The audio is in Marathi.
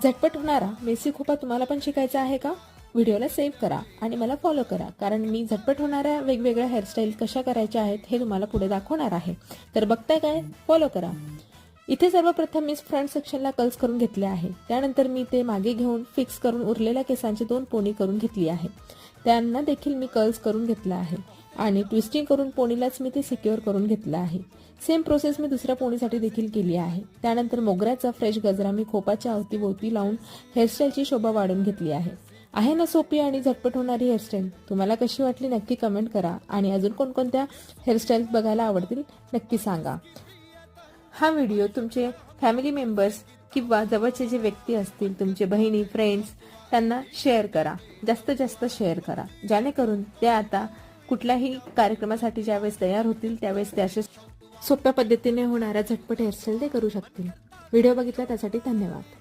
झटपट होणारा मेसी खोपा तुम्हाला पण शिकायचा आहे का? व्हिडिओला सेव्ह करा आणि मला फॉलो करा, कारण मी झटपट होणाऱ्या वेगवेगळ्या हेअरस्टाईल कशा करायच्या आहेत हे तुम्हाला पुढे दाखवणार आहे. तर बघताय काय? फॉलो करा. इथे सर्वप्रथम मी फ्रंट सेक्शनला कर्ल्स करून घेतले आहे. त्यानंतर मी ते मागे घेऊन फिक्स करून उरलेल्या केसांची 2 पोनी करून घेतली आहे. त्यांना देखील मी कर्ल्स करून घेतला आहे आणि ट्विस्टिंग करून पोनीलाच मी ते सिक्युअर करून घेतलं आहे. सेम प्रोसेस मी दुसऱ्या पोनीसाठी देखील केली आहे. त्यानंतर मोगऱ्याचा फ्रेश गजरा मी खोपाच्या अवतीभोवती लावून हेअरस्टाईलची शोभा वाढवून घेतली आहे ना सोपी आणि झटपट होणारी हेअरस्टाईल? तुम्हाला कशी वाटली नक्की कमेंट करा आणि अजून कोणकोणत्या हेअरस्टाईल बघायला आवडतील नक्की सांगा. हा व्हिडिओ तुमचे फॅमिली मेंबर्स किंवा जवळचे जे व्यक्ती असतील, तुमचे बहिणी, फ्रेंड्स, त्यांना शेअर करा. जास्तीत जास्त शेअर करा, जेणेकरून ते आता कुठल्याही कार्यक्रमासाठी ज्यावेळेस तयार होतील त्यावेळेस ते अशा सोप्या पद्धतीने होणाऱ्या झटपट हेअरस्टाईल ते करू शकतील. व्हिडिओ बघितला त्यासाठी धन्यवाद.